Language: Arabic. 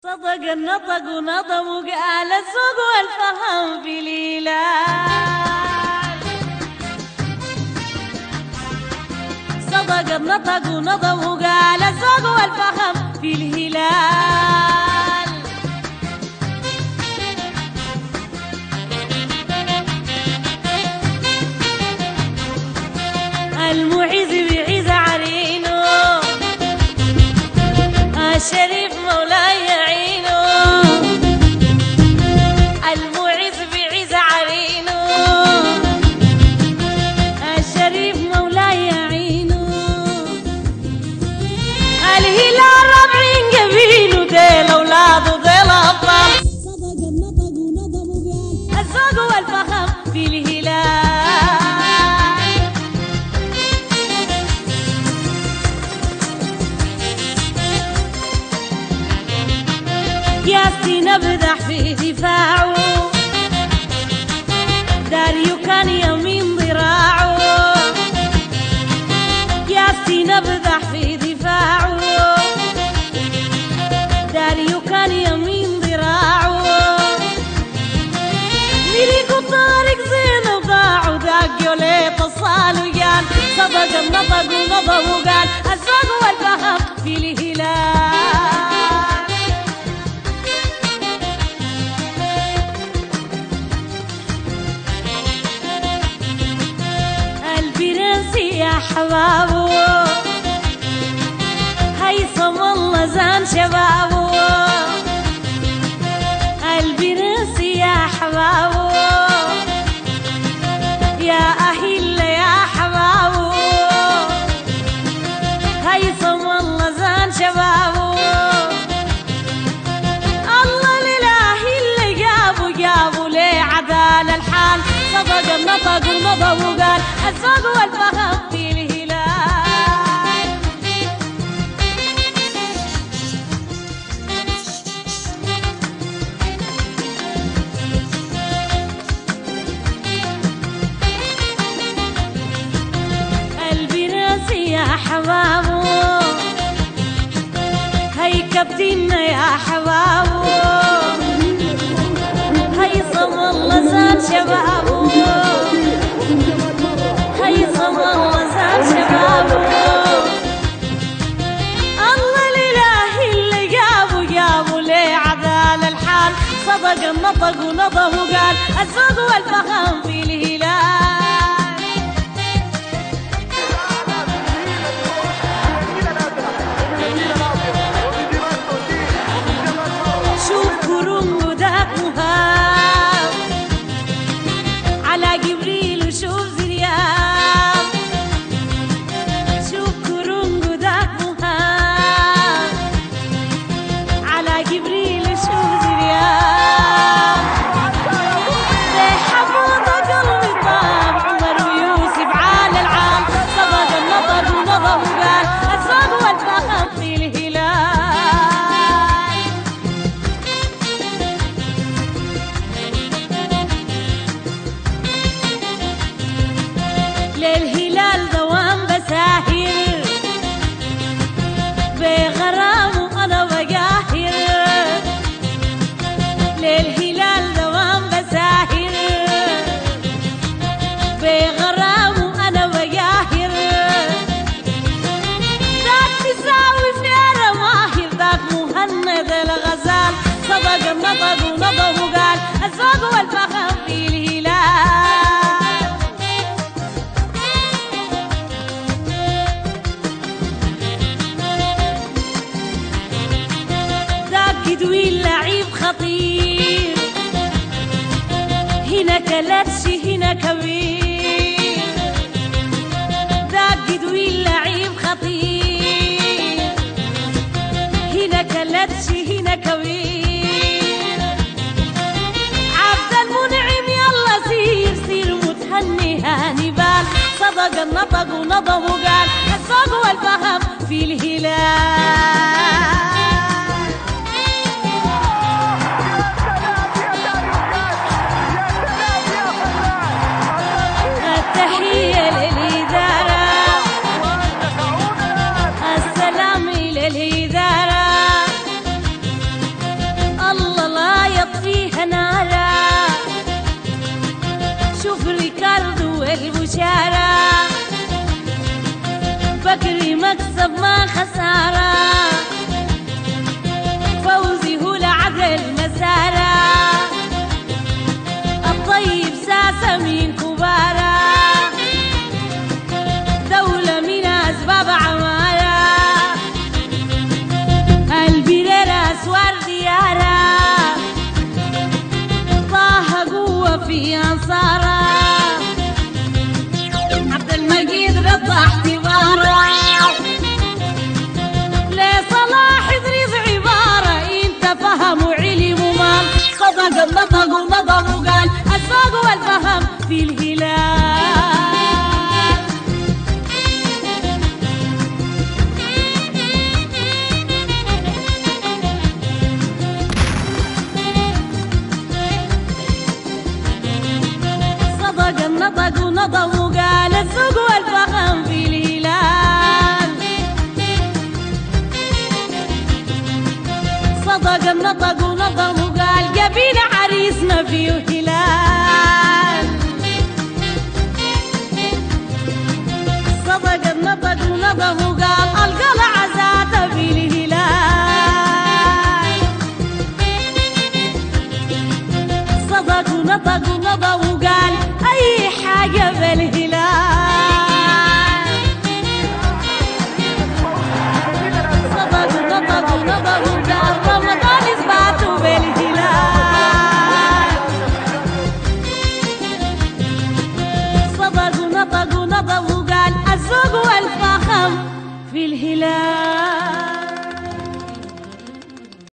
صدق النطق ونظم وقال الذوق والفهم في الهلال. صدق النطق ونظم وقال الذوق والفهم في الهلال. المعز بعز عرينه الشريف مولاي يعينه. المعز بعز عرينه الشريف مولاي يعينه. الهلال ربعين قبيله ديل اولاده ديل ابطال. صدق النطق ونظم وقال الذوق والفهم في الهلال. ياسين ابدح في دفاعه داريو كان يمين ذراعه. ياسين ابدح في دفاعه داريو كان يمين ذراعه. مليكو طارق زين وضاعوا داقيو ليه تصالوا يان. صدق النطق ونظم وقال الذوق والفهم في الهلال. يا حبابو هيثم الله زان شبابو. البرنس يا حبابو يا أهل يا حبابو. هيثم الله زان شبابو. الله لله اللي جابوا ليه عدال الحال. صدق النطق ونظم وقال الذوق والفهم في الهلال. البراس يا حبابو هي كابتننا يا حبابو. هيثم الله زاد شبابو. هيثم الله زاد شبابو. الله لله اللي جابوا ليه عدال الحال. صدق النطق ونظم وقال الذوق والفهم في الهلال. شوف كرنج ذاك مهاب على جبريل وشوف زرياب. شوف كرنج ذاك مهاب على جبريل وشوف زرياب. ليه حفظ قلبي طاب عمر ويوسف عال العام. صدق النطق ونظم وقال الذوق والفهم في الهلال. للهلال دوام بساهر بغرام وانا بقاهر. للهلال دوام بساهر بغرام وانا بقاهر. ذاك تساوي فينا ماهر ذاك مهند الغزال. صدق النطق ونظم وقال الذوق والفهم في الهلال. قدوي لعيب خطير هنا كلبش هنا كبير. ذاك قدوي لعيب خطير هنا كلبش هنا كبير. عبد المنعم يلا سير متهني هاني بال. صدق النطق ونظم وقال الذوق والفهم في الهلال. التحية للإدارة السلام للإدارة مكسب ما خسارة فوزي هو العدل مسارة الطيب ساسة من كبارة دولة من أسباب عمارة البرير أسوار ديارة طه قوة في أنصارة عبد المجيد رضا احتبارة لصلاح إدريس عبارة انت فهم وعلم ومال صدق النطق ونظم وقال الذوق والفهم في الهلال صدق النطق ونظم وقال الذوق والفهم في الهلال صدق النطق ونظم وقال قبيل عريسنا فيه هلال صدق النطق ونظم وقال القلعة ذات في الهلال صدق ونطق ونظم